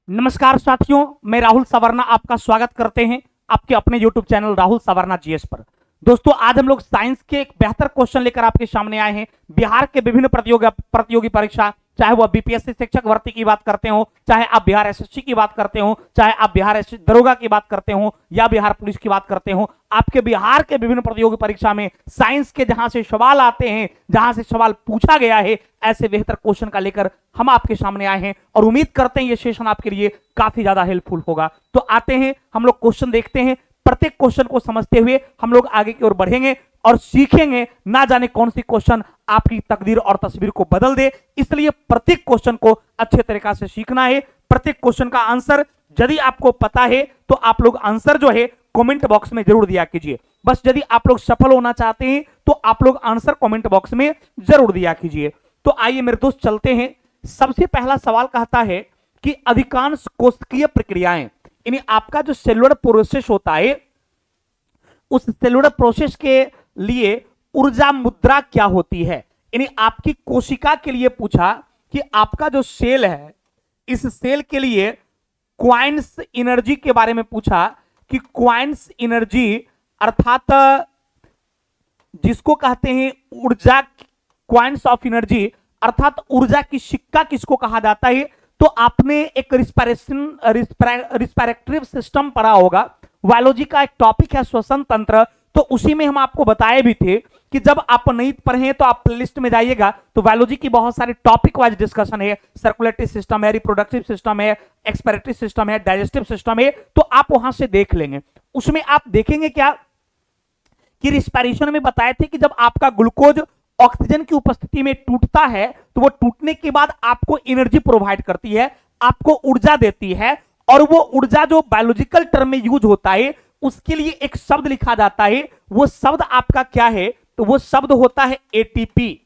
नमस्कार साथियों, मैं राहुल सवर्णा आपका स्वागत करते हैं आपके अपने YouTube channel Rahul Savarna GS पर। दोस्तों, आज हम लोग साइंस के एक बेहतर क्वेश्चन लेकर आपके सामने आए हैं। बिहार के विभिन्न प्रतियोगी परीक्षा, चाहे वह बीपीएससी शिक्षक भर्ती की बात करते हो, चाहे आप बिहार एसएससी की बात करते हो, चाहे आप बिहार दरोगा की बात करते हो या बिहार पुलिस की बात करते हो, आपके बिहार के विभिन्न प्रतियोगी परीक्षा में साइंस के जहां से सवाल आते हैं, जहां से सवाल पूछा गया है, ऐसे बेहतर क्वेश्चन का लेकर हम आपके सामने आए हैं और उम्मीद करते हैं ये सेशन आपके लिए काफी ज्यादा हेल्पफुल होगा। तो आते हैं, हम लोग क्वेश्चन देखते हैं। प्रत्येक क्वेश्चन को समझते हुए हम लोग आगे की ओर बढ़ेंगे और सीखेंगे। ना जाने कौन सी क्वेश्चन आपकी तकदीर और तस्वीर को बदल दे, इसलिए प्रत्येक क्वेश्चन को अच्छे तरीके से सीखना है। प्रत्येक क्वेश्चन का आंसर यदि आपको पता है तो आप लोग आंसर जो है कमेंट बॉक्स में जरूर दिया कीजिए। बस यदि आप लोग सफल होना चाहते हैं तो आप लोग आंसर कमेंट बॉक्स में जरूर दिया कीजिए। तो आइए मेरे दोस्त चलते हैं। सबसे पहला सवाल कहता है कि अधिकांश कोशिकीय प्रक्रियाएं, यानी आपका जो सेलुलर प्रोसेस होता है, उस सेलुलर प्रोसेस के लिए ऊर्जा मुद्रा क्या होती है। यानी आपकी कोशिका के लिए पूछा कि आपका जो सेल है, इस सेल के लिए क्वाइंस एनर्जी के बारे में पूछा कि क्वाइंस एनर्जी अर्थात जिसको कहते हैं ऊर्जा, क्वाइंस ऑफ एनर्जी अर्थात ऊर्जा की सिक्का किसको कहा जाता है। तो आपने एक रिस्पिरेटरी सिस्टम पढ़ा होगा, बायोलॉजी का एक टॉपिक है श्वसन तंत्र। तो उसी में हम आपको बताए भी थे कि जब आप नहीं पढ़े तो आप प्लेलिस्ट में जाइएगा तो बायोलॉजी की बहुत सारे टॉपिक वाइज डिस्कशन है। सर्कुलेटरी सिस्टम है, रिप्रोडक्टिव सिस्टम है, एक्सपिरेटरी सिस्टम है, डाइजेस्टिव सिस्टम है, तो आप वहां से देख लेंगे। उसमें आप देखेंगे क्या कि रिस्पिरेशन में बताए थे कि जब आपका ग्लूकोज ऑक्सीजन की उपस्थिति में टूटता है तो वो टूटने के बाद आपको एनर्जी प्रोवाइड करती है, आपको ऊर्जा देती है। और वो ऊर्जा जो बायोलॉजिकल टर्म में यूज होता है उसके लिए एक शब्द लिखा जाता है। वो शब्द आपका क्या है, तो वो शब्द होता है एटीपी।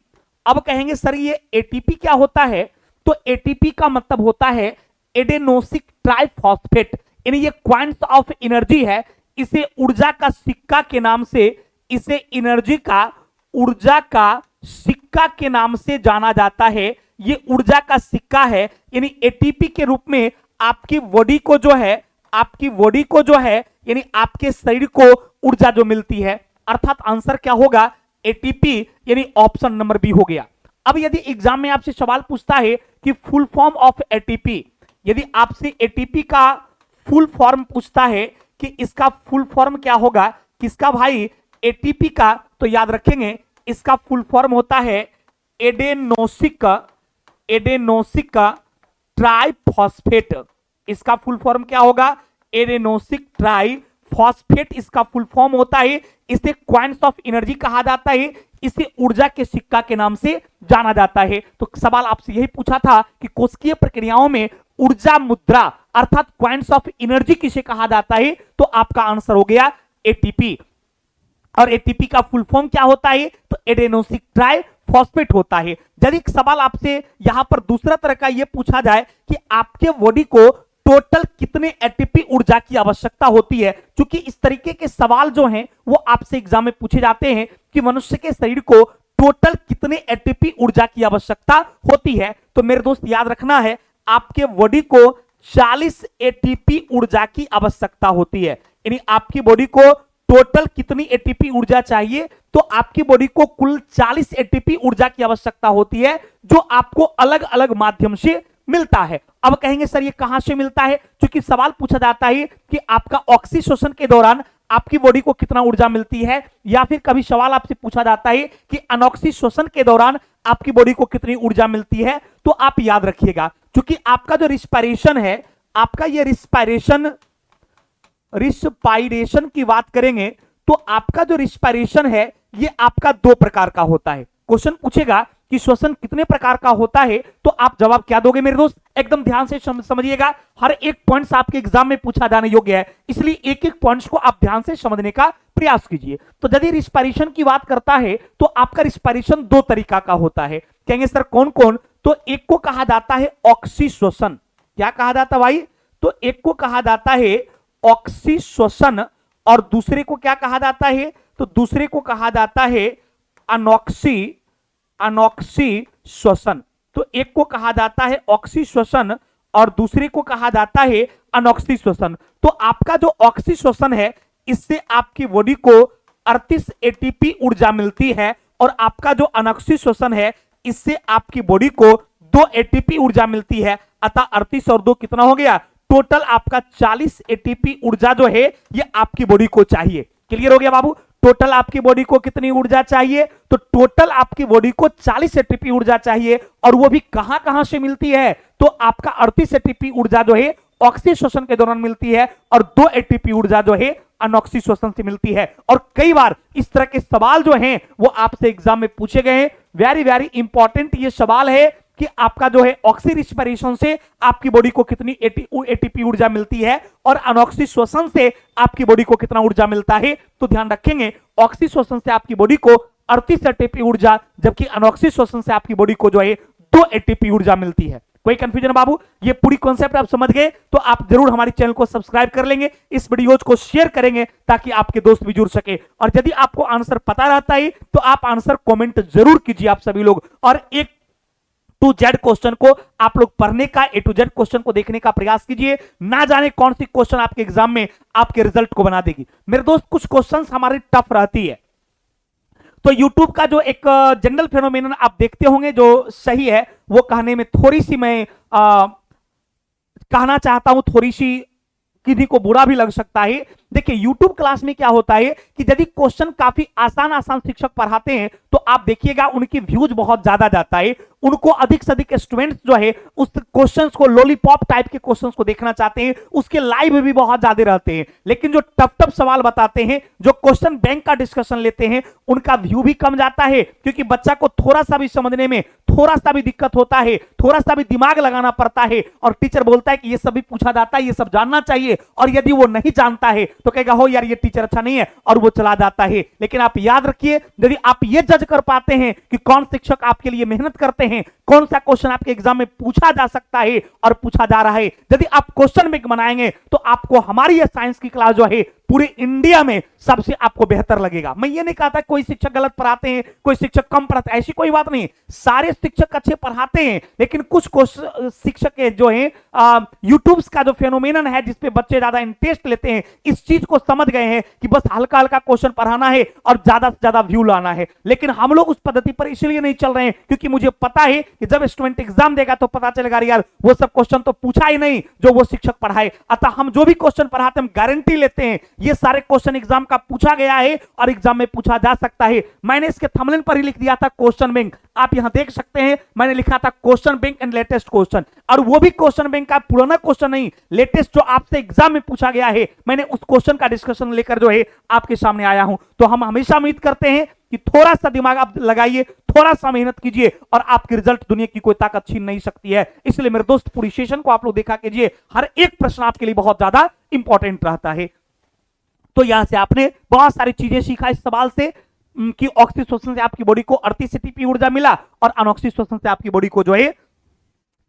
अब कहेंगे सर ये एटीपी क्या होता है, तो एटीपी का मतलब होता है एडेनोसिक ट्राइफॉस्फेट, यानी ये क्वांट्स ऑफ एनर्जी है। इसे ऊर्जा का सिक्का के नाम से, इसे एनर्जी का ऊर्जा का सिक्का के नाम से जाना जाता है। ये ऊर्जा का सिक्का है, यानी एटीपी के रूप में आपकी बॉडी को जो है, आपकी बॉडी को जो है, यानी आपके शरीर को ऊर्जा जो मिलती है। अर्थात आंसर क्या होगा, एटीपी, यानी ऑप्शन नंबर बी हो गया। अब यदि एग्जाम में आपसे सवाल पूछता है कि फुल फॉर्म ऑफ एटीपी, यदि आपसे एटीपी का फुल फॉर्म पूछता है कि इसका फुल फॉर्म क्या होगा, किसका भाई, एटीपी का, तो याद रखेंगे इसका फुल फॉर्म होता है एडेनोसिक ट्राइफॉस्फेट। इसका फुल फॉर्म क्या होगा, एडेनोसिक ट्राइफॉस्फेट इसका फुल फॉर्म होता है। इसे क्वांट्स ऑफ एनर्जी कहा जाता है, इसे ऊर्जा के सिक्का के नाम से जाना जाता है। तो सवाल आपसे यही पूछा था कि कोशिकीय प्रक्रियाओं में ऊर्जा मुद्रा अर्थात क्वांट्स ऑफ एनर्जी किसे कहा जाता है, तो आपका आंसर हो गया एटीपी। और एटीपी का फुल फॉर्म क्या होता है, तो एडेनोसिक ट्राइफॉस्फेट होता है। यदि सवाल आपसे यहां पर दूसरा तरह का यह पूछा जाए कि आपके बॉडी को टोटल कितने एटीपी ऊर्जा की आवश्यकता होती है, क्योंकि इस तरीके के सवाल जो हैं वो आपसे एग्जाम में पूछे जाते हैं कि मनुष्य के शरीर को टोटल कितने एटीपी ऊर्जा की आवश्यकता होती है, तो मेरे दोस्त याद रखना है आपके बॉडी को 40 एटीपी ऊर्जा की आवश्यकता होती है। यानी आपकी बॉडी को टोटल कितनी एटीपी ऊर्जा चाहिए, तो आपकी बॉडी को कुल 40 एटीपी ऊर्जा की आवश्यकता होती है, जो आपको अलग अलग माध्यम से मिलता है। अब कहेंगे सर ये कहां से मिलता है, क्योंकि सवाल पूछा जाता है कि आपका ऑक्सीजन के दौरान आपकी बॉडी को कितना ऊर्जा मिलती है, या फिर कभी सवाल आपसे पूछा जाता है कि अनऑक्सीजन के दौरान आपकी बॉडी को कितनी ऊर्जा मिलती है। तो आप याद रखिएगा, क्योंकि आपका जो रिस्पायरेशन है, आपका ये रिस्पायरेशन की बात करेंगे तो आपका जो रिस्पायरेशन है ये आपका दो प्रकार का होता है। क्वेश्चन पूछेगा कि श्वसन कितने प्रकार का होता है, तो आप जवाब क्या दोगे मेरे दोस्त, एकदम ध्यान से समझिएगा। हर एक पॉइंट्स आपके एग्जाम में पूछा जाने योग्य है, इसलिए एक एक पॉइंट्स को आप ध्यान से समझने का प्रयास कीजिए। तो यदि रिस्पायरेशन की बात करता है तो आपका रिस्पायरेशन दो तरीका का होता है। कहेंगे सर कौन कौन, तो एक को कहा जाता है ऑक्सीश्वसन। क्या कहा जाता भाई, तो एक को कहा जाता है ऑक्सीश्वसन और दूसरे को क्या कहा जाता है, तो दूसरे को कहा जाता है अनॉक्सी श्वसन। तो एक को कहा जाता है ऑक्सी श्वसन और दूसरे को कहा जाता है अनॉक्सी श्वसन। तो आपका जो ऑक्सी श्वसन है इससे आपकी बॉडी को 38 एटीपी ऊर्जा मिलती है, और आपका जो अनॉक्सी श्वसन है इससे आपकी बॉडी को 2 एटीपी ऊर्जा मिलती है। अतः 38 और 2 कितना हो गया, टोटल आपका 40 एटीपी ऊर्जा जो है ये आपकी बॉडी को चाहिए। क्लियर हो गया बाबू? टोटल आपकी बॉडी को कितनी ऊर्जा चाहिए, तो टोटल आपकी बॉडी को 40 एटीपी ऊर्जा चाहिए, और वो भी कहां कहां से मिलती है, तो आपका 38 एटीपी ऊर्जा जो है ऑक्सी श्वसन के दौरान मिलती है, और 2 एटीपी ऊर्जा जो है अनॉक्सी श्वसन से मिलती है। और कई बार इस तरह के सवाल जो हैं वो आपसे एग्जाम में पूछे गए हैं। वेरी वेरी इंपॉर्टेंट ये सवाल है कि आपका जो है ऑक्सी रिस्पिरेशन से आपकी बॉडी को कितनी एटीपी ऊर्जा मिलती है, और अनॉक्सी श्वसन से आपकी बॉडी को कितना ऊर्जा मिलता है। तो ध्यान रखेंगे, ऑक्सी श्वसन से आपकी बॉडी को 38 एटीपी ऊर्जा, जबकि अनॉक्सी श्वसन से आपकी बॉडी को जो है 2 एटीपी ऊर्जा मिलती है। कोई कंफ्यूजन बाबू? ये पूरी कॉन्सेप्ट आप समझ गए तो आप जरूर हमारे चैनल को सब्सक्राइब कर लेंगे, इस वीडियोज को शेयर करेंगे ताकि आपके दोस्त भी जुड़ सके। और यदि आपको आंसर पता रहता है तो आप आंसर कमेंट जरूर कीजिए आप सभी लोग, और एक टू जेड क्वेश्चन को आप लोग पढ़ने का, ए टू जेड क्वेश्चन को देखने का प्रयास कीजिए। ना जाने कौन सी क्वेश्चन आपके एग्जाम में आपके रिजल्ट को बना देगी। मेरे दोस्त, कुछ क्वेश्चंस हमारी टफ रहती है, तो YouTube का जो एक जनरल फेनोमेनन आप देखते होंगे जो सही है, वो कहने में थोड़ी सी मैं कहना चाहता हूं, थोड़ी सी किसी को बुरा भी लग सकता है। देखिए YouTube क्लास में क्या होता है कि यदि क्वेश्चन काफी आसान शिक्षक पढ़ाते हैं तो आप देखिएगा उनकी व्यूज बहुत ज्यादा जाता है, उनको अधिक से अधिक स्टूडेंट्स जो है उस क्वेश्चंस को, लॉलीपॉप टाइप के क्वेश्चंस को देखना चाहते हैं, उसके लाइव भी बहुत ज्यादा रहते हैं। लेकिन जो टफ टफ सवाल बताते हैं, जो क्वेश्चन बैंक का डिस्कशन लेते हैं, उनका व्यू भी कम जाता है, क्योंकि बच्चा को थोड़ा सा भी समझने में थोड़ा सा भी दिक्कत होता है, थोड़ा सा भी दिमाग लगाना पड़ता है, और टीचर बोलता है कि ये सब भी पूछा जाता है, ये सब जानना चाहिए, और यदि वो नहीं जानता है तो कहेगा हो यार ये टीचर अच्छा नहीं है, और वो चला जाता है। लेकिन आप याद रखिए, यदि आप ये जज कर पाते हैं कि कौन शिक्षक आपके लिए मेहनत करते हैं, कौन सा क्वेश्चन आपके एग्जाम में पूछा जा सकता है और पूछा जा रहा है, यदि आप क्वेश्चन बैंक बनाएंगे तो आपको हमारी ये साइंस की क्लास जो है पूरे इंडिया में सबसे आपको बेहतर लगेगा। मैं ये नहीं कहता कोई शिक्षक गलत पढ़ाते हैं, कोई शिक्षक कम पढ़ाते हैं, ऐसी कोई बात नहीं। सारे शिक्षक अच्छे पढ़ाते हैं, लेकिन कुछ शिक्षक जो हैं यूट्यूब का जो फेनोमेनन है जिसपे बच्चे ज्यादा इंटरेस्ट लेते हैं, इस चीज को समझ गए हैं कि बस हल्का हल्का क्वेश्चन पढ़ाना है और ज्यादा से ज्यादा व्यू लाना है। लेकिन हम लोग उस पद्धति पर इसलिए नहीं चल रहे हैं क्योंकि मुझे पता है कि जब स्टूडेंट एग्जाम देगा तो पता चलेगा यार वो सब क्वेश्चन तो पूछा ही नहीं जो वो शिक्षक पढ़ाए। अतः हम जो भी क्वेश्चन पढ़ाते हैं हम गारंटी लेते हैं ये सारे क्वेश्चन एग्जाम का पूछा गया है और एग्जाम में पूछा जा सकता है। मैंने इसके थंबनेल पर ही लिख दिया था क्वेश्चन बैंक, आप यहां देख सकते हैं, मैंने लिखा था question bank and latest question, और वो भी क्वेश्चन बैंक का पुराना क्वेश्चन नहीं, लेटेस्ट जो आपसे एग्जाम में पूछा गया है, मैंने उस क्वेश्चन का डिस्कशन लेकर जो है आपके सामने आया हूं। तो हम हमेशा उम्मीद करते हैं कि थोड़ा सा दिमाग आप लगाइए, थोड़ा सा मेहनत कीजिए और आपके रिजल्ट दुनिया की कोई ताकत छीन नहीं सकती है। इसलिए मेरे दोस्त पूरी सेशन को आप लोग देखा कीजिए, हर एक प्रश्न आपके लिए बहुत ज्यादा इंपॉर्टेंट रहता है। तो यहां से आपने बहुत सारी चीजें सीखा इस सवाल से कि ऑक्सी श्वसन से आपकी बॉडी को 38 एटीपी ऊर्जा मिला और अनऑक्सी श्वसन से आपकी बॉडी को जो है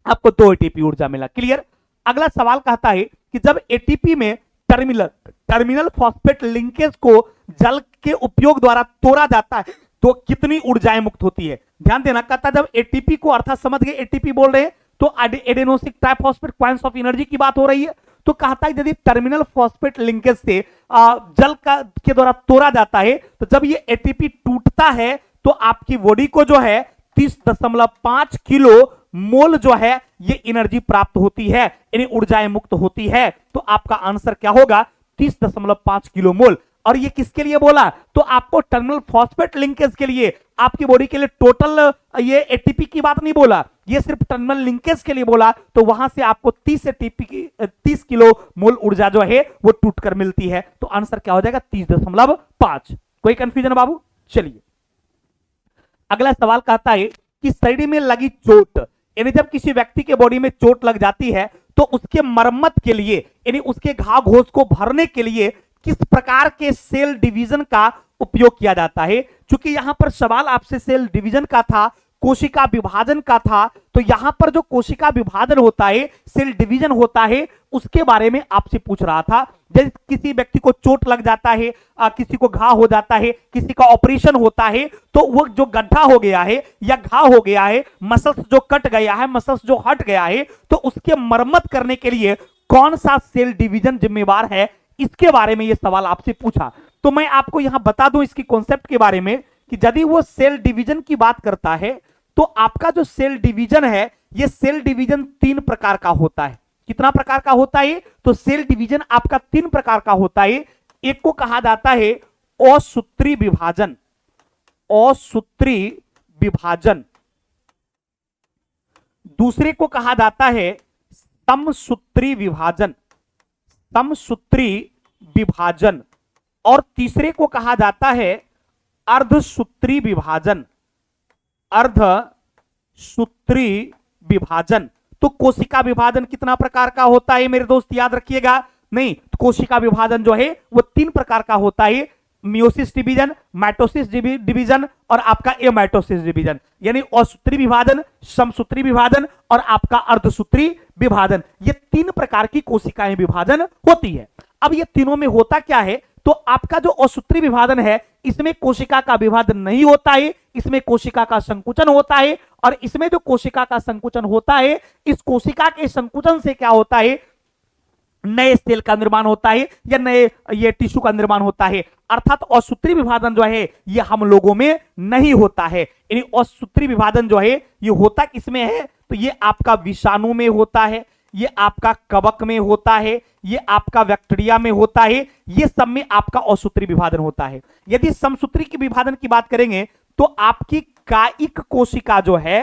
आपको 2 एटीपी ऊर्जा मिला। क्लियर? अगला सवाल कहता है कि जब एटीपी में टर्मिनल फॉस्फेट लिंकेज को जल के उपयोग द्वारा तोड़ा जाता है तो कितनी ऊर्जाएं मुक्त होती है। ध्यान देना, कहता जब एटीपी को, अर्थात समझ गए एटीपी बोल रहे हैं तो adenosine triphosphate coins of energy की बात हो रही है। तो कहता है यदि टर्मिनल फॉस्फेट लिंकेज से जल का के द्वारा तोड़ा जाता है तो जब ये एटीपी टूटता है तो आपकी बॉडी को जो है 30.5 किलो मोल जो है ये एनर्जी प्राप्त होती है, यानी ऊर्जाएं मुक्त होती है। तो आपका आंसर क्या होगा? 30.5 किलो मोल। और ये किसके लिए बोला? तो आपको टर्मिनल फॉस्फेट लिंकेज के लिए, आपकी बॉडी के लिए टोटल ये एटीपी की बात नहीं बोला, ये सिर्फ टर्मिनल लिंकेज के लिए बोला। तो वहां से आपको 30 एटीपी की 30 किलो मोल ऊर्जा जो है वो टूटकर मिलती है। तो आंसर क्या हो जाएगा? 30.5। कोई कंफ्यूजन बाबू? चलिए अगला सवाल कहता है कि शरीर में लगी चोट, यानी जब किसी व्यक्ति के बॉडी में चोट लग जाती है तो उसके मरम्मत के लिए, यानी उसके घाव घोष को भरने के लिए किस प्रकार के सेल डिवीजन का उपयोग किया जाता है। क्योंकि यहां पर सवाल आपसे सेल डिवीजन का था, कोशिका विभाजन का था, तो तो यहां पर जो कोशिका विभाजन होता है, सेल डिवीजन होता है, उसके बारे में आपसे पूछ रहा था। जैसे किसी व्यक्ति को चोट लग जाता है, किसी को घाव हो जाता है, किसी का ऑपरेशन होता है, तो वो जो गड्ढा हो गया है या घाव हो गया है, मसल्स जो कट गया है, मसल्स जो हट गया है, तो उसके मरम्मत करने के लिए कौन सा सेल डिवीजन जिम्मेवार है, इसके बारे में यह सवाल आपसे पूछा। तो मैं आपको यहां बता दूं इसकी कॉन्सेप्ट के बारे में कि यदि वो सेल डिवीजन की बात करता है तो आपका जो सेल डिवीजन है, ये सेल डिवीजन 3 प्रकार का होता है। कितना प्रकार का होता है? तो सेल डिवीजन आपका 3 प्रकार का होता है। एक को कहा जाता है असूत्री विभाजन, असूत्री विभाजन। दूसरे को कहा जाता है समसूत्री विभाजन, समसूत्री विभाजन। और तीसरे को कहा जाता है अर्धसूत्री विभाजन, अर्धसूत्री विभाजन। तो कोशिका विभाजन कितना प्रकार का होता है मेरे दोस्त, याद रखिएगा। नहीं, तो कोशिका विभाजन जो है वो 3 प्रकार का होता है, मियोसिस डिवीजन, माइटोसिस डिवीजन और आपका एमाइटोसिस डिवीजन। यानी असूत्री विभाजन, समसूत्री विभाजन और आपका अर्धसूत्री विभाजन। ये 3 प्रकार की कोशिकाएं विभाजन होती है। अब ये तीनों में होता क्या है, तो आपका जो असूत्री विभाजन है, इसमें कोशिका का विभाजन नहीं होता है, इसमें कोशिका का संकुचन होता है। और इसमें जो कोशिका का संकुचन होता है, इस कोशिका के संकुचन से क्या होता है, नए सेल का निर्माण होता है या नए ये टिश्यू का निर्माण होता है। अर्थात असूत्री विभाजन जो है ये हम लोगों में नहीं होता है। यानी असूत्री विभाजन जो है ये होता किसमें है, तो ये आपका विषाणु में होता है, ये आपका कवक में होता है, ये आपका बैक्टीरिया में होता है, ये सब में आपका असूत्री विभाजन होता है। यदि समसूत्री की विभाजन की बात करेंगे तो आपकी कायिक कोशिका जो है,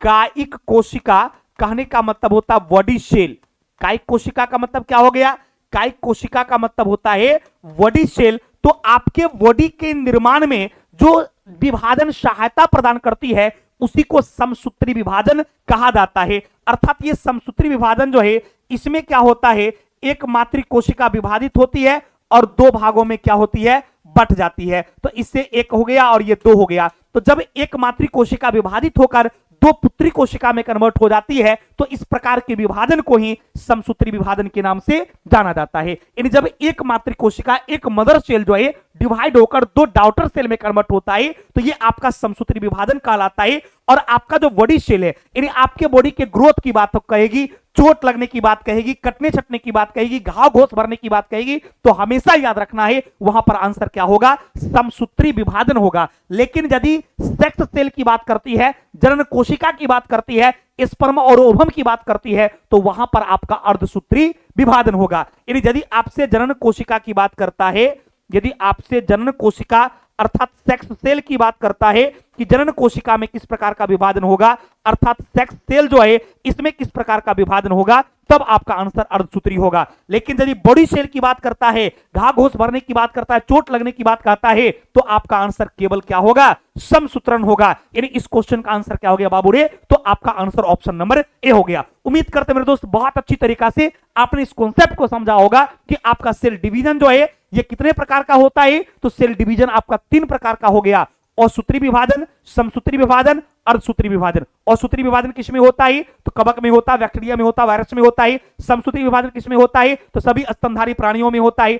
कायिक कोशिका कहने का मतलब होता है बॉडी सेल। कायिक कोशिका का मतलब क्या हो गया, कायिक कोशिका का मतलब होता है बॉडी सेल। तो आपके बॉडी के निर्माण में जो विभाजन सहायता प्रदान करती है उसी को समसूत्री विभाजन कहा जाता है। अर्थात ये समसूत्री विभाजन जो है इसमें क्या होता है, एक मातृ कोशिका विभाजित होती है और 2 भागों में क्या होती है, बट जाती है। तो इससे एक हो गया और ये 2 हो गया। तो जब एक मातृ कोशिका विभाजित होकर 2 पुत्री कोशिका में कन्वर्ट हो जाती है तो इस प्रकार के विभाजन को ही समसूत्री विभाजन के नाम से जाना जाता है। यानी जब एक मातृ कोशिका, एक मदर सेल जो है डिवाइड होकर 2 डॉटर सेल में कन्वर्ट होता है तो ये आपका समसूत्री विभाजन कहलाता है। और आपका जो बॉडी सेल है, यानी आपके बॉडी के ग्रोथ की बात तो कहेगी, चोट लगने की बात कहेगी, कटने छटने की बात कहेगी, घाव घोष भरने की बात कहेगी, तो हमेशा याद रखना है वहां पर आंसर क्या होगा, समसूत्री विभाजन होगा। लेकिन यदि सेक्स सेल की बात करती है, जनन कोशिका की बात करती है, स्पर्म और ओवम की बात करती है, तो वहां पर आपका अर्धसूत्री विभाजन होगा। यानी यदि आपसे जनन कोशिका की बात करता है, यदि आपसे जनन कोशिका अर्थात सेक्स सेल की बात करता है कि जनन कोशिका में किस प्रकार का विभाजन होगा, अर्थात सेक्स सेल जो है इसमें किस प्रकार का विभाजन होगा, तब आपका आंसर अर्धसूत्री होगा। लेकिन यदि बॉडी सेल की बात करता है, घाव घोष भरने की बात करता है, चोट लगने की बात करता है, तो आपका आंसर केवल क्या होगा, समसूत्रण होगा। यानी इस क्वेश्चन का आंसर क्या हो गया बाबू रे, तो आपका आंसर ऑप्शन नंबर ए हो गया। उम्मीद करते मेरे दोस्त बहुत अच्छी तरीका से आपने इस कॉन्सेप्ट को समझा होगा कि आपका सेल डिवीजन जो है ये कितने प्रकार का होता है। तो सेल डिवीजन आपका 3 प्रकार का हो गया, असूत्री विभाजन, समसूत्री विभाजन, अर्धसूत्री विभाजन। असूत्री विभाजन किसमें होता है, तो कवक में होता है, बैक्टीरिया में होता है, वायरस में होता है। समसूत्री विभाजन किसमें होता है, तो सभी स्तनधारी प्राणियों में होता है।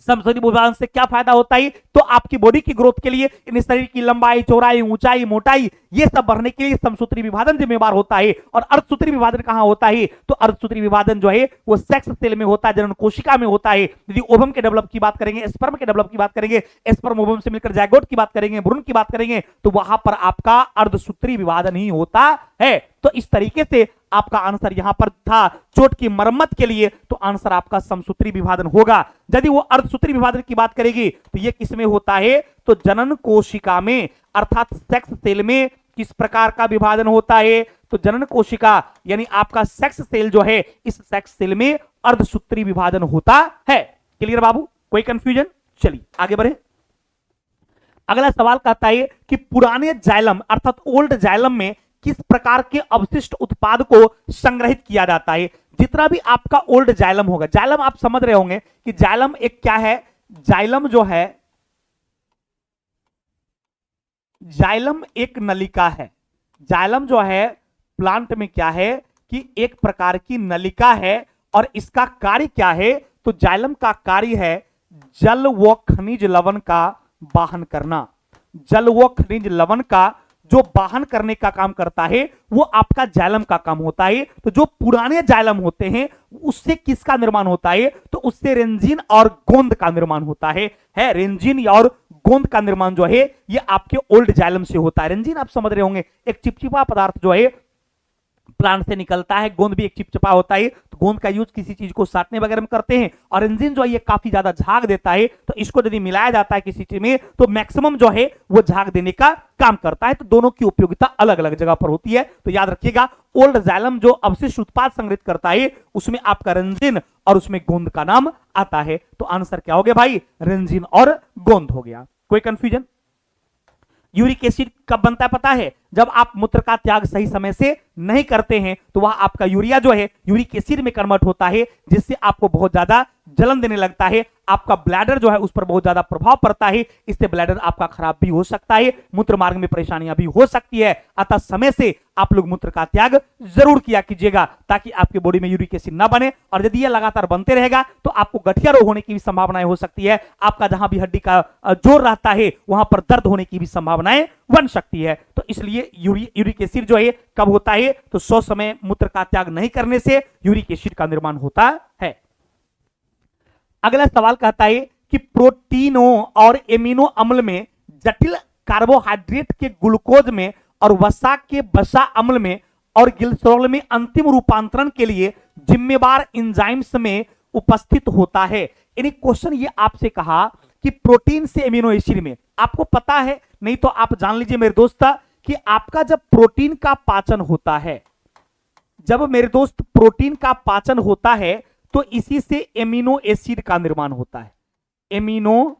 समसूत्री विभाजन से क्या फायदा होता है, तो आपकी बॉडी की ग्रोथ के लिए, इन शरीर की लंबाई, चौड़ाई, ऊंचाई, मोटाई, ये सब बढ़ने के लिए समसूत्री विभाजन जिम्मेवार होता है। और अर्धसूत्री विभाजन कहां होता है, तो अर्धसूत्री विभाजन जो है वो सेक्स सेल में होता है, जनन कोशिका में होता है। यदि ओवम के डेवलप की बात करेंगे, स्पर्म के डेवलप की बात करेंगे, स्पर्म ओवम से मिलकर जायगोट की बात करेंगे, भ्रूण की बात करेंगे, तो वहां पर आपका अर्धसूत्री विभाजन ही होता है। तो इस तरीके से आपका आंसर यहां पर था चोट की मरम्मत के लिए, तो आंसर आपका समसूत्री विभाजन होगा। यदि वो अर्धसूत्री विभाजन की बात करेगी तो ये किसमें होता है, तो जनन कोशिका में, अर्थात सेक्स सेल में किस प्रकार का विभाजन होता है, तो जनन कोशिका यानी आपका सेक्स सेल जो है, इस सेक्स सेल में अर्धसूत्री विभाजन होता है। क्लियर बाबू, कोई कंफ्यूजन? चलिए आगे बढ़े। अगला सवाल कहता है कि पुराने जाइलम अर्थात ओल्ड जाइलम में किस प्रकार के अवशिष्ट उत्पाद को संग्रहित किया जाता है। जितना भी आपका ओल्ड जाइलम होगा, जाइलम आप समझ रहे होंगे कि जाइलम एक क्या है, जाइलम जो है, जाइलम एक नलिका है। जाइलम जो है प्लांट में क्या है कि एक प्रकार की नलिका है और इसका कार्य क्या है, तो जाइलम का कार्य है जल व खनिज लवण का वाहन करना। जल व खनिज लवण का जो वाहन करने का काम करता है वो आपका जाइलम का काम होता है। तो जो पुराने जाइलम होते हैं उससे किसका निर्माण होता है, तो उससे रेंजिन और गोंद का निर्माण होता है रेंजिन और गोंद का निर्माण जो है ये आपके ओल्ड जाइलम से होता है। रेंजिन आप समझ रहे होंगे, एक चिपचिपा पदार्थ जो है प्लांट से निकलता है। गोंद भी एक चिपचिपा होता है, तो गोंद का यूज किसी चीज को साटने वगैरह में करते हैं। और एंजिन जो है ये काफी ज्यादा झाग देता है, तो इसको यदि मिलाया जाता है किसी चीज में तो मैक्सिमम जो है वो झाग देने का काम करता है। तो दोनों की उपयोगिता अलग अलग जगह पर होती है। तो याद रखिएगा, ओल्ड जाइलम जो अवशिष्ट उत्पाद संग्रहित करता है उसमें आपका रेंजिन और उसमें गोंद का नाम आता है। तो आंसर क्या हो गया भाई, रेंजिन और गोंद हो गया। कोई कंफ्यूजन? यूरिक एसिड कब बनता है पता है, जब आप मूत्र का त्याग सही समय से नहीं करते हैं तो वह आपका यूरिया जो है यूरिक एसिड में कन्वर्ट होता है, जिससे आपको बहुत ज्यादा जलन देने लगता है। आपका ब्लैडर जो है उस पर बहुत ज्यादा प्रभाव पड़ता है, इससे ब्लैडर आपका खराब भी हो सकता है, मूत्र मार्ग में परेशानियां भी हो सकती है। अतः समय से आप लोग मूत्र का त्याग जरूर किया कीजिएगा ताकि आपके बॉडी में यूरिक एसिड ना बने। और यदि यह लगातार बनते रहेगा तो आपको गठिया रोग होने की भी संभावनाएं हो सकती है। आपका जहां भी हड्डी का जोर रहता है वहां पर दर्द होने की भी संभावनाएं बन सकती है। तो इसलिए यूरिक एसिड जो है कब होता है, तो सौ समय मूत्र का त्याग नहीं करने से यूरिक एसिड का निर्माण होता है। अगला सवाल कहता है कि प्रोटीनों और एमिनो अम्ल में जटिल कार्बोहाइड्रेट के ग्लूकोज में और वसा के वसा अम्ल में और ग्लिसरॉल में अंतिम रूपांतरण के लिए जिम्मेवार एंजाइम्स में उपस्थित होता है। यानी क्वेश्चन ये आपसे कहा कि प्रोटीन से एमिनो एसिड में, आपको पता है नहीं तो आप जान लीजिए मेरे दोस्त कि आपका जब प्रोटीन का पाचन होता है, जब मेरे दोस्त प्रोटीन का पाचन होता है तो इसी से एमिनो एसिड का निर्माण होता है। एमिनो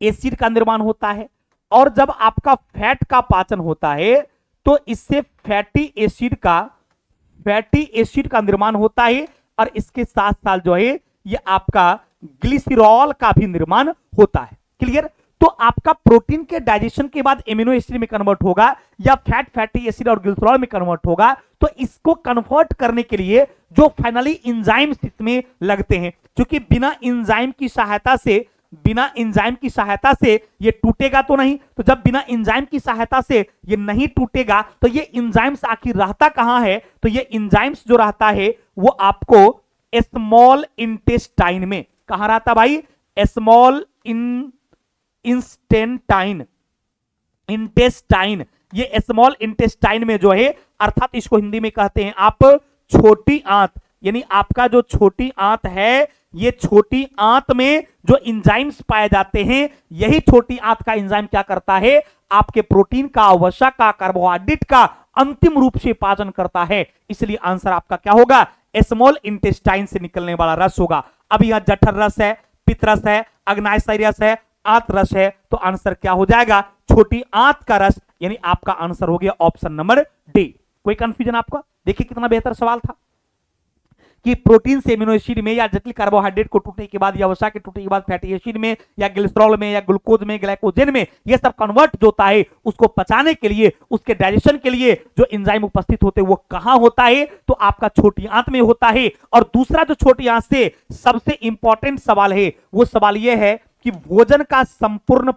एसिड का निर्माण होता है। और जब आपका फैट का पाचन होता है तो इससे फैटी एसिड का निर्माण होता है। और इसके साथ साथ जो है ये आपका ग्लिसरॉल का भी निर्माण होता है। क्लियर? तो आपका प्रोटीन के डाइजेशन के बाद एमिनो एसिड में कन्वर्ट होगा या फैटी एसिड और ग्लिसरॉल में कन्वर्ट होगा। तो इसको कन्वर्ट करने के लिए जो फाइनली एंजाइम्स इसमें लगते हैं, क्योंकि बिना एंजाइम की सहायता से ये टूटेगा तो नहीं। तो जब बिना एंजाइम की सहायता से ये नहीं टूटेगा तो ये एंजाइम्स आखिर रहता कहां है, तो ये एंजाइम्स जो रहता है वो आपको स्मॉल इंटेस्टाइन में। कहां रहता भाई? Small intestine. ये स्मॉल इंटेस्टाइन में जो है, अर्थात इसको हिंदी में कहते हैं आप छोटी आंत। यानी आपका जो छोटी आंत है, ये छोटी आंत में जो एंजाइम्स पाए जाते हैं, यही छोटी आंत का एंजाइम क्या करता है, आपके प्रोटीन का, वसा का, कार्बोहाइड्रेट का अंतिम रूप से पाचन करता है। इसलिए आंसर आपका क्या होगा, स्मॉल इंटेस्टाइन से निकलने वाला रस होगा। अब यह जठर रस है, पित्त रस है, अग्नाशय रस है, आंत रस है, तो आंसर क्या हो जाएगा, छोटी आंत का रस। यानी आपका आंसर हो गया ऑप्शन नंबर डी। कोई कंफ्यूजन आपका? देखिए कितना बेहतर सवाल था कि प्रोटीन से एमिनो एसिड में या जटिल कार्बोहाइड्रेट को टूटने के बाद या वसा के टूटने के बाद फैटी एसिड में या ग्लिसरॉल में या ग्लूकोज में, ग्लाइकोजन में, यह सब कन्वर्ट जो होता है उसको पचाने के लिए, उसके डाइजेशन के लिए जो एंजाइम उपस्थित होते हैं वो कहां होता है, तो आपका छोटी आंत में होता है। और दूसरा जो छोटी आंत से सबसे इंपॉर्टेंट सवाल है वो सवाल यह है कि भोजन का संपूर्ण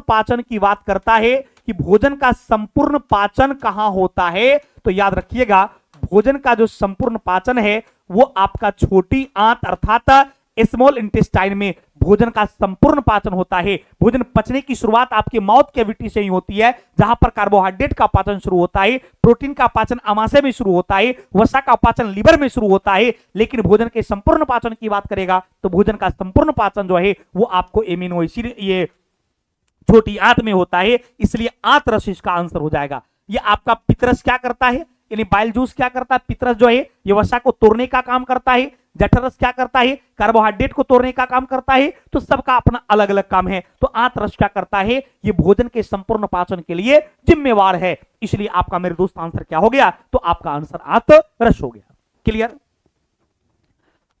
पाचन की बात करता है कि भोजन का संपूर्ण पाचन कहां होता है। तो याद रखिएगा, भोजन का जो संपूर्ण पाचन है वो आपका छोटी आंत अर्थात स्मॉल इंटेस्टाइन में भोजन का संपूर्ण पाचन होता है। भोजन पचने की शुरुआत आपके माउथ कैविटी से ही होती है, जहां पर कार्बोहाइड्रेट का पाचन शुरू होता है, प्रोटीन का पाचन आमाशय में शुरू होता है, वसा का पाचन लीवर में शुरू होता है। लेकिन भोजन के संपूर्ण पाचन की बात करेगा तो भोजन का संपूर्ण पाचन जो है वो आपको एमिनो एसिड ये छोटी आंत में होता है। इसलिए आंत रस इसका आंसर हो जाएगा। ये आपका पित्तरस क्या करता है, यानी बाइल जूस क्या करता है, पित्तरस जो है ये वसा को तोड़ने का काम करता है। जठरस क्या करता है, कार्बोहाइड्रेट को तोड़ने का काम करता है। तो सबका अपना अलग अलग काम है। तो आंत रस क्या करता है, ये भोजन के संपूर्ण पाचन के लिए जिम्मेवार है। इसलिए आपका मेरे दोस्त आंसर क्या हो गया, तो आपका आंसर आंत रस हो गया। क्लियर?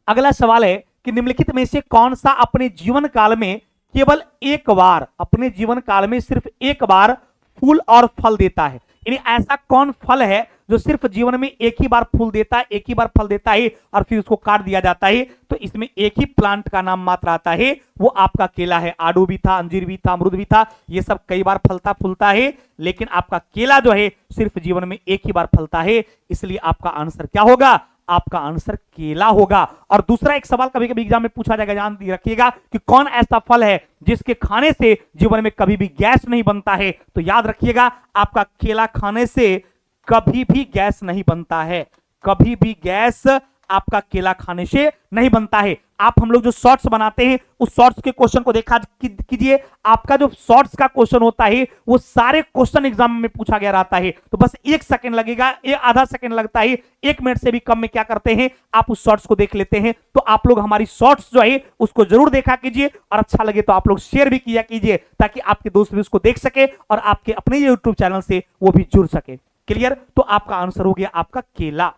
अगला सवाल है कि निम्नलिखित में से कौन सा अपने जीवन काल में केवल एक बार, अपने जीवन काल में सिर्फ एक बार फूल और फल देता है। यानी ऐसा कौन फल है जो सिर्फ जीवन में एक ही बार फूल देता है, एक ही बार फल देता है और फिर उसको काट दिया जाता है? तो इसमें एक ही प्लांट का नाम मात्र आता है, वो आपका केला है। आड़ू भी था, अंजीर भी था, अमरूद भी था, ये सब कई बार फलता फूलता है, लेकिन आपका केला जो है सिर्फ जीवन में एक ही बार फलता है। इसलिए आपका आंसर क्या होगा? आपका आंसर केला होगा। और दूसरा एक सवाल कभी कभी एग्जाम में पूछा जाएगा, ध्यान रखिएगा, कि कौन ऐसा फल है जिसके खाने से जीवन में कभी भी गैस नहीं बनता है? तो याद रखिएगा, आपका केला खाने से कभी भी गैस नहीं बनता है, कभी भी गैस आपका केला खाने से नहीं बनता है। आप हम लोग जो शॉर्ट्स बनाते हैं उस शॉर्ट्स के क्वेश्चन को देखा कीजिए। आपका जो शॉर्ट्स का क्वेश्चन होता है वो सारे क्वेश्चन एग्जाम में पूछा गया रहता है, तो बस 1 सेकंड लगेगा, आधा सेकंड लगता है, 1 मिनट से भी कम में क्या करते हैं, आप उस शॉर्ट्स को देख लेते हैं। तो आप लोग हमारी शॉर्ट्स जो है उसको जरूर देखा कीजिए, और अच्छा लगे तो आप लोग शेयर भी किया कीजिए, ताकि आपके दोस्त भी उसको देख सके और आपके अपने यूट्यूब चैनल से वो भी जुड़ सके। क्लियर? तो आपका आंसर हो गया आपका केला।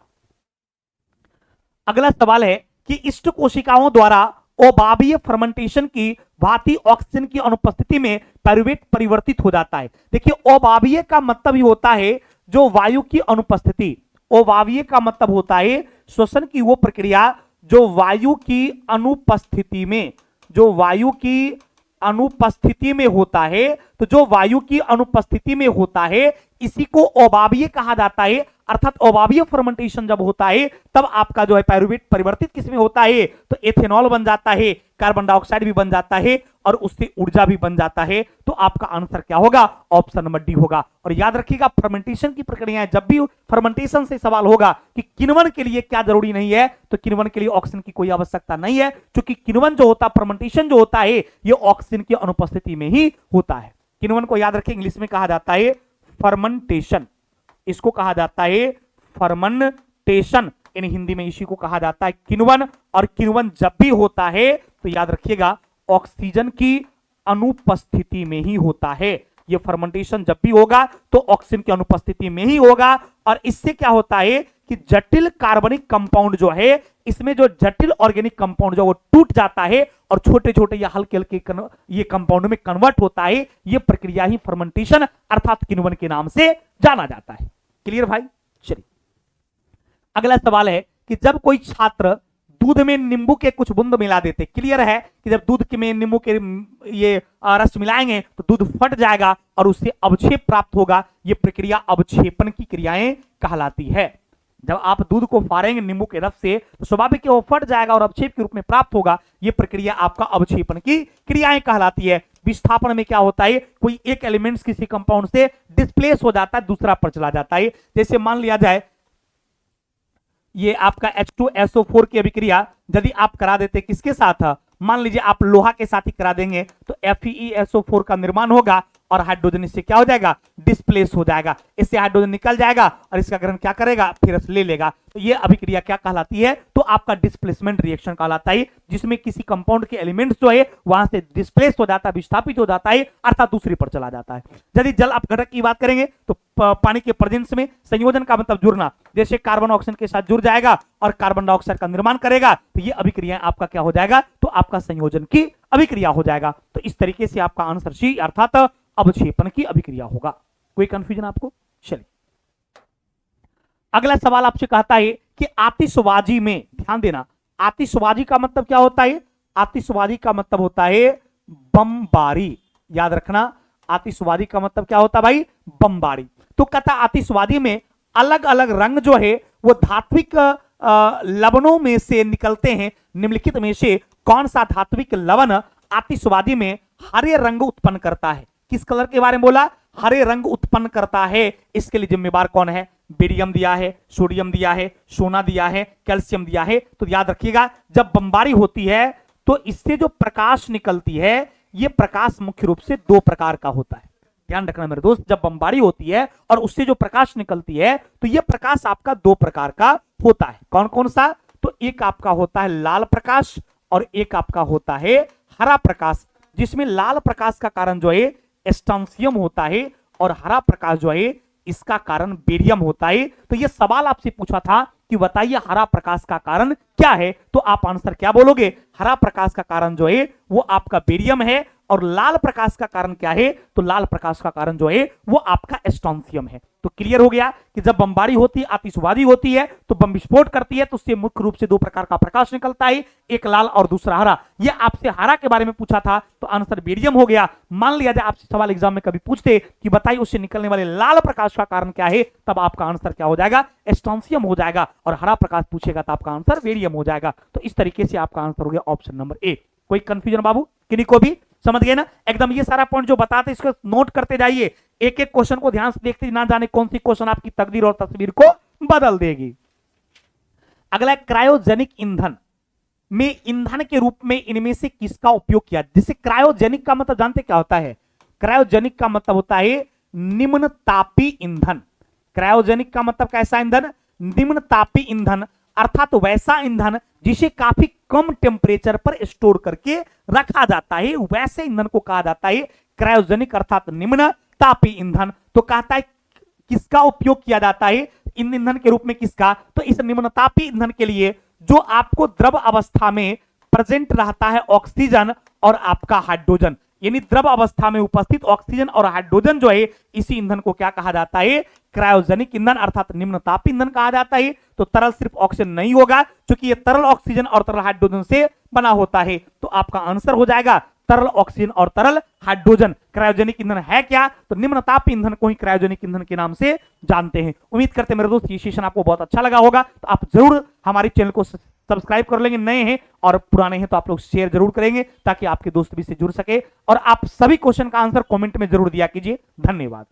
अगला सवाल है कि इष्ट कोशिकाओं द्वारा अवायवीय फर्मेंटेशन की भांति ऑक्सीजन की अनुपस्थिति में पाइरूवेट परिवर्तित हो जाता है। देखिए, अवायवीय का मतलब ही होता है जो वायु की अनुपस्थिति। अवायवीय का मतलब होता है श्वसन की वो प्रक्रिया जो वायु की अनुपस्थिति में, जो वायु की अनुपस्थिति में होता है। तो जो वायु की अनुपस्थिति में होता है इसी को अवायवीय कहा जाता है। अर्थात अवायवीय फर्मेंटेशन जब होता है तब आपका जो है पाइरूवेट परिवर्तित किसमें होता है? तो एथेनॉल बन जाता है, कार्बन डाइऑक्साइड भी बन जाता है और उससे ऊर्जा भी बन जाता है। तो आपका आंसर क्या होगा? ऑप्शन नंबर डी होगा। और याद रखिएगा, फर्मेंटेशन की प्रक्रिया, जब भी फर्मेंटेशन से सवाल होगा कि किण्वन के लिए क्या जरूरी नहीं है, तो किण्वन के लिए ऑक्सीजन की कोई आवश्यकता नहीं है, क्योंकि किण्वन जो होता, फर्मेंटेशन जो होता है, ये ऑक्सीजन की अनुपस्थिति में ही होता है। किण्वन को याद रखिए, इंग्लिश में कहा जाता है फर्मेंटेशन, इसको कहा जाता है फर्मेंटेशन, इन हिंदी में इसी को कहा जाता है किण्वन। और किण्वन जब भी होता है तो याद रखिएगा ऑक्सीजन की अनुपस्थिति में ही होता है। ये फर्मेंटेशन जब भी होगा तो ऑक्सीजन की अनुपस्थिति में ही होगा। और इससे क्या होता है कि जटिल कार्बनिक कंपाउंड जो है, इसमें जो जटिल ऑर्गेनिक कंपाउंड जो वो टूट जाता है और छोटे छोटे या हल्के हल्के ये कंपाउंड में कन्वर्ट होता है। ये प्रक्रिया ही फर्मेंटेशन अर्थात किण्वन के नाम से जाना जाता है। क्लियर भाई? चलिए अगला सवाल है कि जब कोई छात्र दूध में नींबू के कुछ बूंद मिला देते, क्लियर है कि जब दूध में नींबू के ये रस मिलाएंगे तो दूध फट जाएगा और उससे अवक्षेप प्राप्त होगा। ये प्रक्रिया अवक्षेपण की क्रियाएं कहलाती है। जब आप दूध को फाड़ेंगे नींबू के रस से तो स्वाभाविक वो फट जाएगा और अवक्षेप के रूप में प्राप्त होगा। ये प्रक्रिया आपका अवक्षेपण की क्रियाएं कहलाती है। विस्थापन में क्या होता है, कोई एक एलिमेंट्स किसी कंपाउंड से डिस्प्लेस हो जाता है, दूसरा पर चला जाता है। जैसे मान लिया जाए ये आपका H2SO4 की अभिक्रिया यदि आप करा देते किसके साथ, मान लीजिए आप लोहा के साथ ही करा देंगे तो FeSO4 का निर्माण होगा और हाइड्रोजन इससे क्या हो जाएगा, डिस्प्लेस हो जाएगा। इससे हाइड्रोजन निकल जाएगा और इसका ग्रहण क्या करेगा, फिर ले लेगा। तो ये अभिक्रिया क्या कहलाती है, तो आपका डिस्प्लेसमेंट रिएक्शन कहलाता है, जिसमें किसी कंपाउंड के एलिमेंट्स जो है वहां से डिस्प्लेस हो जाता है, विस्थापित हो जाता है, अर्थात दूसरी पर चला जाता है। यदि जल अपघटक की बात करेंगे तो पानी के प्रेजेंस में संयोजन का मतलब जुड़ना, जैसे कार्बन ऑक्सीजन के साथ जुड़ जाएगा और कार्बन डाइऑक्साइड का निर्माण करेगा, तो ये अभिक्रिया आपका क्या हो जाएगा, तो आपका संयोजन की अभिक्रिया हो जाएगा। तो इस तरीके से आपका आंसर सी अर्थात अवक्षेपण की अभिक्रिया होगा। कोई कंफ्यूजन आपको? चलिए अगला सवाल आपसे कहता है कि आतिशबाजी में, ध्यान देना, आतिशबाजी का मतलब क्या होता है, आतिशबाजी का मतलब होता है बमबारी। याद रखना, आतिशबाजी का मतलब क्या होता है भाई, बमबारी। तो कहता आतिशबाजी में अलग अलग रंग जो है वो धात्विक लवणों में से निकलते हैं। निम्नलिखित में से कौन सा धात्विक लवण आतिशबाजी में हरे रंग उत्पन्न करता है? किस कलर के बारे में बोला, हरे रंग उत्पन्न करता है। इसके लिए जिम्मेवार कौन है, बेरियम दिया है, सोडियम दिया है, सोना दिया है, कैल्शियम दिया है। तो याद रखिएगा, जब बमबारी होती है तो इससे जो प्रकाश निकलती है, यह प्रकाश मुख्य रूप से 2 प्रकार का होता है। ध्यान रखना मेरे दोस्त, जब बमबारी होती है और उससे जो प्रकाश निकलती है तो यह प्रकाश आपका 2 प्रकार का होता है। कौन कौन सा, तो एक आपका होता है लाल प्रकाश और एक आपका होता है हरा प्रकाश, जिसमें लाल प्रकाश का कारण जो है स्ट्रोंशियम होता है और हरा प्रकाश जो है इसका कारण बेरियम होता है। तो यह सवाल आपसे पूछा था कि बताइए हरा प्रकाश का कारण क्या है, तो आप आंसर क्या बोलोगे, हरा प्रकाश का कारण जो है वो आपका बेरियम है और लाल प्रकाश का कारण क्या है, तो लाल प्रकाश का कारण जो है वो आपका स्ट्रोंथियम है। तो क्लियर हो गया कि जब बमबारी होती है, आतिशबाजी होती है, तो बम विस्फोट करती है, तो उससे मुख्य रूप से दो प्रकार का प्रकाश निकलता है, एक लाल और दूसरा हरा। यह आपसे हरा के बारे में पूछा था तो आंसर बेरियम हो गया। मान लिया जाए आपसे सवाल एग्जाम में कभी पूछते कि बताइए उससे निकलने वाले लाल प्रकाश का कारण क्या है, तब आपका आंसर क्या हो जाएगा, स्ट्रोंथियम हो जाएगा। और हरा प्रकाश पूछेगा तो आपका आंसर बेरियम हो जाएगा। तो इस तरीके से आपका आंसर हो गया ऑप्शन नंबर ए। कोई कंफ्यूजन बाबू किन्हीं को भी? समझ गए ना एकदम। ये सारा पॉइंट जो बताते इसको नोट करते जाइए, एक एक क्वेश्चन को ध्यान से देखते, ना जाने कौन सी क्वेश्चन आपकी तकदीर और तस्वीर को बदल देगी। अगला क्रायोजेनिक ईंधन में ईंधन के रूप में इनमें से किसका उपयोग किया? जैसे क्रायोजेनिक का मतलब जानते क्या होता है? क्रायोजेनिक का मतलब होता है निम्न तापी ईंधन। क्रायोजेनिक का मतलब कैसा ईंधन? निम्न तापी ईंधन, अर्थात वैसा ईंधन जिसे काफी कम टेम्परेचर पर स्टोर करके रखा जाता है, वैसे ईंधन को कहा जाता है क्रायोजेनिक अर्थात निम्न तापी ईंधन। तो कहता है किसका उपयोग किया जाता है इन ईंधन के रूप में, किसका? तो इस निम्न तापी ईंधन के लिए जो आपको द्रव अवस्था में प्रेजेंट रहता है ऑक्सीजन और आपका हाइड्रोजन, यानी द्रव अवस्था में उपस्थित ऑक्सीजन और हाइड्रोजन जो है, इसी ईंधन को क्या कहा जाता है? क्रायोजेनिक ईंधन अर्थात निम्न तापी ईंधन कहा जाता है। तो तरल सिर्फ ऑक्सीजन नहीं होगा, क्योंकि यह तरल ऑक्सीजन और तरल हाइड्रोजन से बना होता है। तो आपका आंसर हो जाएगा तरल ऑक्सीजन और तरल हाइड्रोजन। क्रायोजेनिक ईंधन है क्या? तो निम्न तापी ईंधन को ही क्रायोजेनिक ईंधन के नाम से जानते हैं। उम्मीद करते हैं मेरे दोस्त ये सेशन आपको बहुत अच्छा लगा होगा। तो आप जरूर हमारे चैनल को सब्सक्राइब कर लेंगे, नए हैं, और पुराने हैं तो आप लोग शेयर जरूर करेंगे ताकि आपके दोस्त भी से जुड़ सके। और आप सभी क्वेश्चन का आंसर कमेंट में जरूर दिया कीजिए। धन्यवाद।